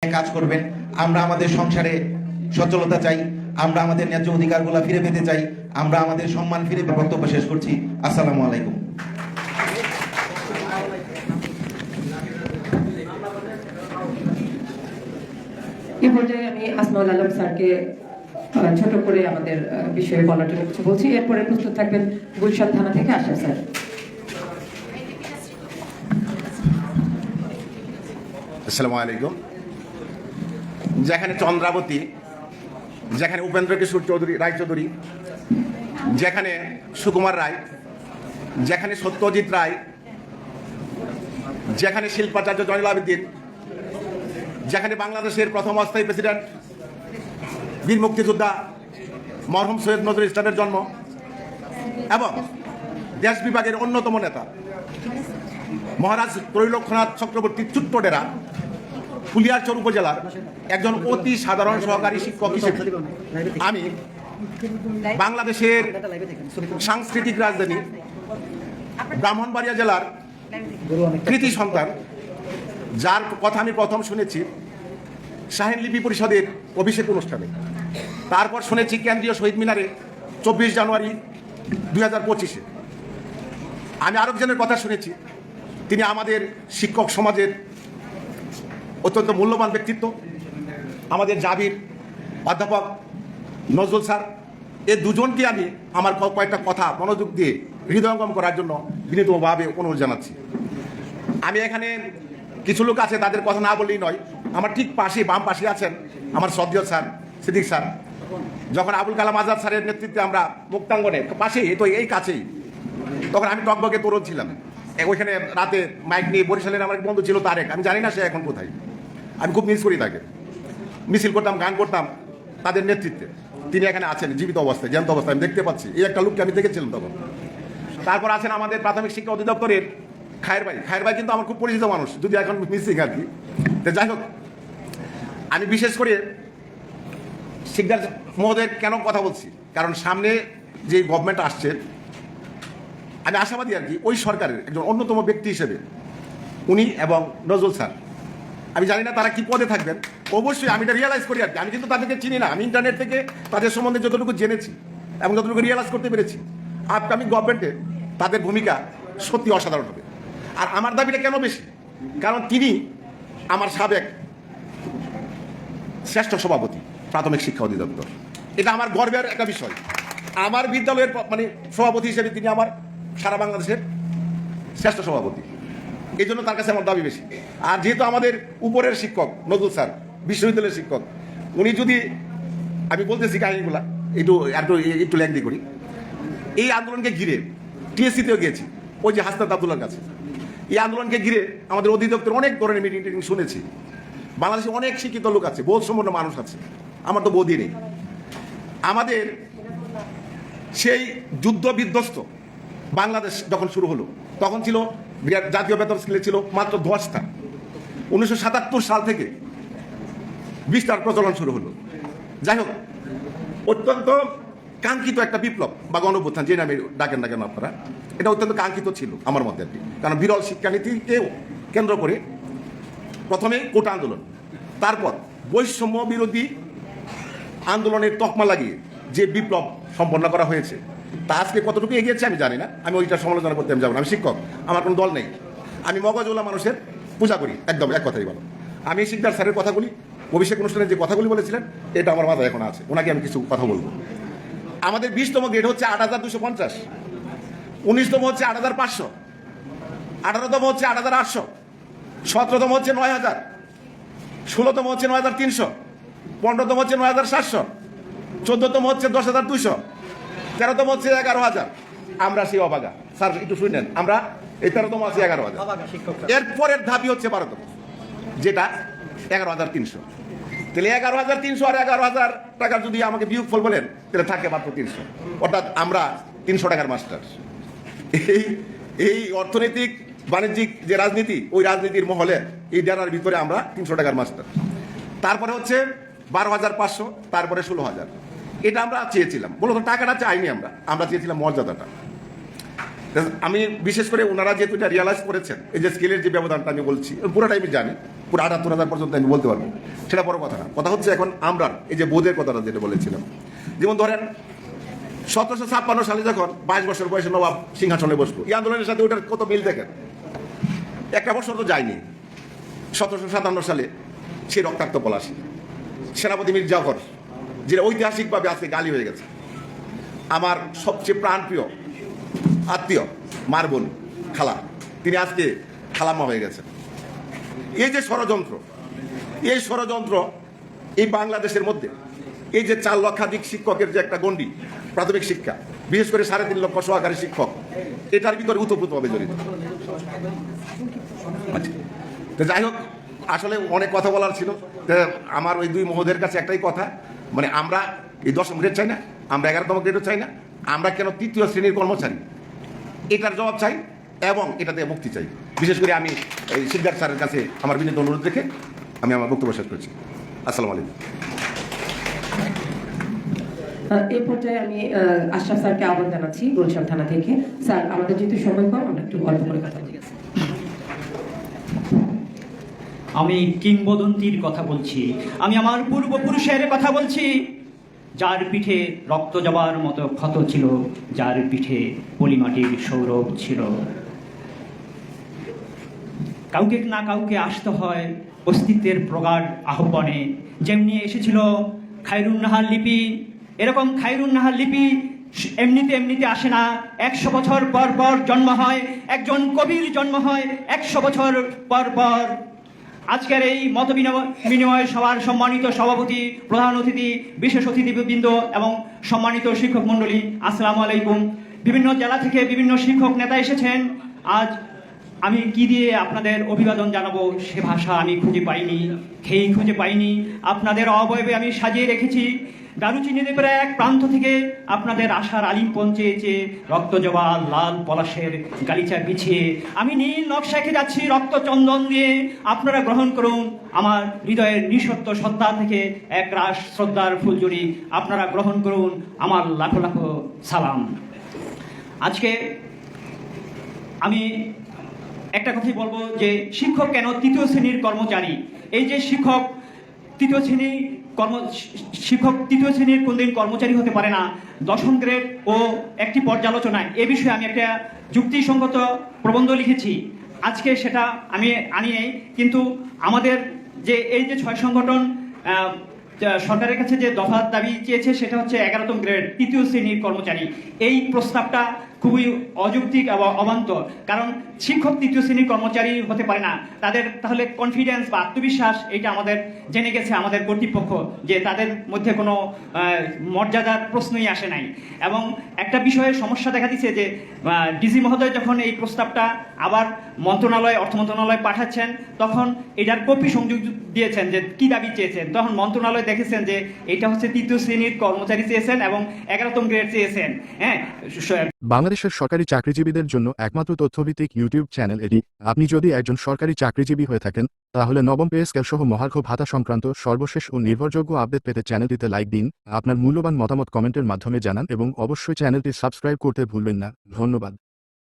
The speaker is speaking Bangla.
কাজ করবেন। আমরা আমাদের সংসারে সচ্ছলতা চাই, আমরা আমাদের ন্যায্য অধিকারগুলো ফিরে পেতে চাই, আমরা আমাদের সম্মান ফিরে বক্তব্য শেষ করছি। আসসালামু আলাইকুম। এই পর্যায়ে আমি আসমাউল আলম স্যারকে ছোট করে আমাদের বিষয়ে বলার জন্য কিছু বলছি। এরপরে প্রস্তুত থাকবেন গুলশান থানা থেকে আশা স্যার। আসসালামু আলাইকুম। যেখানে চন্দ্রাবতী, যেখানে উপেন্দ্র কিশোর রায়চৌধুরী, যেখানে সুকুমার রায়, যেখানে সত্যজিৎ রায়, যেখানে শিল্পাচার্য জয়নুল আবেদিন, যেখানে বাংলাদেশের প্রথম অস্থায়ী প্রেসিডেন্ট বীর মুক্তিযোদ্ধা মরহুম সৈয়দ নজরুল ইসলামের জন্ম এবং দেশ বিভাগের অন্যতম নেতা মহারাজ ত্রৈলোক্যনাথ চক্রবর্তী চুট্টডেরা ফুলিয়ারচর উপজেলার একজন অতি সাধারণ সহকারী শিক্ষক হিসেবে আমি বাংলাদেশের সাংস্কৃতিক রাজধানী ব্রাহ্মণবাড়িয়া জেলার কৃতি সন্তান, যার কথা আমি প্রথম শুনেছি শাহীন লিপি পরিষদের অভিষেক অনুষ্ঠানে, তারপর শুনেছি কেন্দ্রীয় শহীদ মিনারে 24 জানুয়ারি 2025-এ। আমি আরেকজনের কথা শুনেছি, তিনি আমাদের শিক্ষক সমাজের অত্যন্ত মূল্যবান ব্যক্তিত্ব, আমাদের জাবির অধ্যাপক নজরুল স্যার। এ দুজনকে আমি আমার কয়েকটা কথা মনোযোগ দিয়ে হৃদয়ঙ্গম করার জন্য বিনীতভাবে অনুরোধ জানাচ্ছি। আমি এখানে কিছু লোক আছে, তাদের কথা না বললেই নয়। আমার ঠিক পাশে, বাম পাশে আছেন আমার শ্রদ্ধেয় স্যার সিদ্দিক স্যার। যখন আবুল কালাম আজাদ স্যারের নেতৃত্বে আমরা মুক্তাঙ্গনে পাশেই, তো এই কাছেই, তখন আমি টকবকে তরুণ ছিলাম। ওইখানে রাতে মাইক নিয়ে বরিশালের আমার এক বন্ধু ছিল তারেক, আমি জানি না সে এখন কোথায়, আমি খুব মিস করি তাকে। মিছিল করতাম, গান করতাম তাদের নেতৃত্বে। তিনি এখানে আছেন জীবিত অবস্থায়, জ্যান্ত অবস্থায়, আমি দেখতে পাচ্ছি। এই একটা লোককে আমি দেখেছিলাম তখন। তারপর আছেন আমাদের প্রাথমিক শিক্ষা অধিদপ্তরের খায়ের ভাই। খায়ের ভাই কিন্তু আমার খুব পরিচিত মানুষ, যদি এখন মিসিং আর কি। তো যাই হোক, আমি বিশেষ করে শিকদার মহোদয়ের কেন কথা বলছি, কারণ সামনে যে গভর্নমেন্ট আসছে, আমি আশাবাদী আর কি ওই সরকারের একজন অন্যতম ব্যক্তি হিসেবে উনি এবং নজরুল স্যার, আমি জানি না তারা কি পদে থাকবেন। অবশ্যই আমি এটা রিয়েলাইজ করি আর কি, আমি কিন্তু তাদেরকে চিনি না। আমি ইন্টারনেট থেকে তাদের সম্বন্ধে যতটুকু জেনেছি এবং যতটুকু রিয়েলাইজ করতে পেরেছি, আপকামিং গভর্নমেন্টে তাদের ভূমিকা সত্যি অসাধারণ হবে। আর আমার দাবিটা কেন বেশি, কারণ তিনি আমার সাবেক শ্রেষ্ঠ সভাপতি প্রাথমিক শিক্ষা অধিদপ্তর। এটা আমার গর্বের একটা বিষয়। আমার বিদ্যালয়ের সভাপতি হিসেবে তিনি আমার সারা বাংলাদেশের শ্রেষ্ঠ সভাপতি। এই জন্য তার কাছে আমার দাবি বেশি। আর যেহেতু আমাদের উপরের শিক্ষক নজরুল স্যার বিশ্ববিদ্যালয়ের শিক্ষক, উনি যদি, আমি বলতেছি কাহিনীগুলা একটু লেংদি করি। এই আন্দোলনকে ঘিরে টিএসসিতেও গিয়েছি, ওই যে হাসনাত আব্দুল্লার কাছে। এই আন্দোলনকে ঘিরে আমাদের অধিদপ্তর অনেক ধরনের মিটিং টিটিং শুনেছি। বাংলাদেশে অনেক শিক্ষিত লোক আছে, বোধ সম্পন্ন মানুষ আছে, আমার তো বোধই নেই। আমাদের সেই যুদ্ধ বিধ্বস্ত বাংলাদেশ যখন শুরু হলো, তখন ছিল জাতীয় বেতন স্কেলে ছিল মাত্র 10টা। 1977 সাল থেকে 20টার প্রচলন শুরু হলো। যাই হোক, অত্যন্ত কাঙ্ক্ষিত একটা বিপ্লব বা গণঅভ্যুত্থান, যে নামে ডাকেন না কেন আপনারা, এটা অত্যন্ত কাঙ্ক্ষিত ছিল আমার মধ্যে আর কি। কারণ বিরল শিক্ষানীতিকেও কেন্দ্র করে প্রথমে কোটা আন্দোলন, তারপর বৈষম্য বিরোধী আন্দোলনের তকমা লাগিয়ে যে বিপ্লব সম্পন্ন করা হয়েছে, তা আজকে কতটুকু এগিয়েছে আমি জানি না। আমি ওইটা সমালোচনা করতে আমি যাবো না। আমি শিক্ষক, আমার কোনো দল নেই। আমি মগজওয়ালা মানুষের পূজা করি, একদম এক কথাই বলো। আমি শিকদার স্যারের কথাগুলি, অভিষেক অনুষ্ঠানে যে কথাগুলি বলেছিলেন, এটা আমার মাথায় এখন আছে। ওনাকে আমি কিছু কথা বলবো। আমাদের 20তম গ্রেড হচ্ছে 8250, 19তম হচ্ছে 8500, 18তম হচ্ছে 8800, 17তম হচ্ছে 9000, 16তম হচ্ছে 9300, 15তম হচ্ছে 9700, 14তম হচ্ছে 10200, 13তম হচ্ছে 11000। আমরা সেই অভাগা স্যার, একটু শুনেন, আমরা এই 13তম আছে 11000। এরপরের ধাপই হচ্ছে 12তম, যেটা 11300। তাহলে 11300 আর 11000 টাকার যদি আমাকে বিয়োগ ফল বলেন, তাহলে থাকে মাত্র 300। অর্থাৎ আমরা 300 টাকার মাস্টার। এই অর্থনৈতিক বাণিজ্যিক যে রাজনীতি, ওই রাজনীতির মহলে এই ডেরার ভিতরে আমরা 300 টাকার মাস্টার। তারপরে হচ্ছে 12,500, তারপরে 16,000। এটা আমরা চেয়েছিলাম, মূলত টাকাটা চাইনি আমরা চেয়েছিলাম মর্যাদাটা। আমি বিশেষ করে ওনারা যেহেতু এটা রিয়ালাইজ করেছেন, এই যে স্কেলের যে ব্যবধানটা আমি বলছি পুরোটাই আমি জানি, পুরো ৭৮,০০০ পর্যন্ত আমি বলতে পারবো, সেটা বড় কথা না। কথা হচ্ছে এখন আমরা এই যে বোধের কথাটা যেটা বলেছিলাম, যেমন ধরেন ১৭৫৬ সালে যখন ২২ বছর বয়সে নবাব সিংহাসনে বসলো, এই আন্দোলনের সাথে ওটার কত মিল দেখেন, একটা বছর তো যায়নি। ১৭৫৭ সালে সেই রক্তাক্ত পলাশী সেনাপতি মীর জাফর, যেটা ঐতিহাসিকভাবে আজকে গালি হয়ে গেছে, আমার সবচেয়ে প্রাণপ্রিয় আত্মীয় মার বোন খালা, তিনি আজকে খালাম্মা হয়ে গেছেন। এই যে ষড়যন্ত্র, এই ষড়যন্ত্র এই বাংলাদেশের মধ্যে এই যে ৪ লক্ষাধিক শিক্ষকের যে একটা গণ্ডি প্রাথমিক শিক্ষা, বিশেষ করে ৩.৫ লক্ষ সহকারী শিক্ষক, এটার ভিতরে উতপ্রোতভাবে জড়িত। আচ্ছা, তো যাই হোক, আসলে অনেক কথা বলার ছিল। আমার ওই ২ মহোদয়ের কাছে একটাই কথা, মানে আমরা এই ১০ম গ্রেড চাই না, আমরা ১১তম গ্রেডও চাই না, আমরা কেন ৩য় শ্রেণীর কর্মচারী, এটার জবাব চাই এবং এটাতে মুক্তি চাই। বিশেষ করে আমি এই সিদ্ধার্থ স্যারের কাছে আমার বিনীত অনুরোধ রেখে আমি আমার বক্তব্য শেষ করছি। আসসালামু আলাইকুম। এই পর্যায়ে আমি আশরাফ স্যারকে আহ্বান জানাচ্ছি গুলশান থানা থেকে। স্যার, আমাদের যেহেতু সময় কম, আমরা একটু গল্প করে কথা বলি। আমি কিংবদন্তির কথা বলছি, আমি আমার পূর্বপুরুষের কথা বলছি, যার পিঠে রক্ত যাবার মতো ক্ষত ছিল, যার পিঠে পলিমাটির সৌরভ ছিল। কাউকে না কাউকে আসতে হয় অস্তিত্বের প্রগাঢ় আহ্বানে। যেমনি এসেছিল খায়রুন্নাহার লিপি, এরকম খায়রুন্নাহার লিপি এমনিতে আসে না। ১০০ বছর পর পর জন্ম হয়, একজন কবির জন্ম হয় ১০০ বছর পর পর। আজকের এই মত বিনিময় সভার সম্মানিত সভাপতি, প্রধান অতিথি, বিশেষ অতিথিবৃন্দ এবং সম্মানিত শিক্ষক মণ্ডলী, আসসালামু আলাইকুম। বিভিন্ন জেলা থেকে বিভিন্ন শিক্ষক নেতা এসেছেন। আজ আমি কি দিয়ে আপনাদের অভিবাদন জানাবো সে ভাষা আমি খুঁজে পাইনি, খেয়েই খুঁজে পাইনি। আপনাদের অবয়বে আমি সাজিয়ে রেখেছি। দারুচিনি দ্বীপের এক প্রান্ত থেকে আপনাদের আশার আলিম পৌঁছেছে রক্তজবা লাল পলাশের গালিচা বিছিয়ে। আমি নীল নকশা এঁকে যাচ্ছি রক্ত চন্দন দিয়ে। আপনারা গ্রহণ করুন আমার হৃদয়ের নিঃসত্ব সত্তা থেকে এক রাস শ্রদ্ধার ফুলজুরি। আপনারা গ্রহণ করুন আমার লাখো লাখো সালাম। আজকে আমি একটা কথাই বলবো যে শিক্ষক কেন ৩য় শ্রেণীর কর্মচারী। এই যে শিক্ষক ৩য় শ্রেণীর কোনদিন কর্মচারী হতে পারে না। ১০ম গ্রেড ও একটি পর্যালোচনায় এ বিষয়ে আমি একটা যুক্তিসঙ্গত প্রবন্ধ লিখেছি। আজকে সেটা আমি আনি নাই, কিন্তু আমাদের যে এই যে ৬ সংগঠন সরকারের কাছে যে দফা দাবি চেয়েছে সেটা হচ্ছে ১১তম গ্রেড ৩য় শ্রেণীর কর্মচারী। এই প্রস্তাবটা খুবই অযৌক্তিক এবং অবান্তর, কারণ শিক্ষক ৩য় শ্রেণীর কর্মচারী হতে পারে না। তাদের তাহলে কনফিডেন্স বা আত্মবিশ্বাস, এটা আমাদের জেনে গেছে আমাদের কর্তৃপক্ষ, যে তাদের মধ্যে কোনো মর্যাদার প্রশ্নই আসে নাই। এবং একটা বিষয়ে সমস্যা দেখা দিচ্ছে যে ডিসি মহোদয় যখন এই প্রস্তাবটা আবার অর্থ মন্ত্রণালয় পাঠাচ্ছেন, তখন এটার কপি সংযোগ দিয়েছেন যে কি দাবি চেয়েছেন। তখন মন্ত্রণালয় দেখেছেন যে এটা হচ্ছে ৩য় শ্রেণীর কর্মচারী চেয়েছেন এবং ১১তম গ্রেড চেয়েছেন। হ্যাঁ, বাংলাদেশের সরকারি চাকরিজীবীদের জন্য একমাত্র তথ্যভিত্তিক ইউটিউব চ্যানেল এটি। আপনি যদি একজন সরকারি চাকরিজীবী হয়ে থাকেন, তাহলে নবম পে স্কেল সহ মহার্ঘ ভাতা সংক্রান্ত সর্বশেষ ও নির্ভরযোগ্য আপডেট পেতে চ্যানেলটিতে লাইক দিন, আপনার মূল্যবান মতামত কমেন্টের মাধ্যমে জানান এবং অবশ্যই চ্যানেলটি সাবস্ক্রাইব করতে ভুলবেন না। ধন্যবাদ।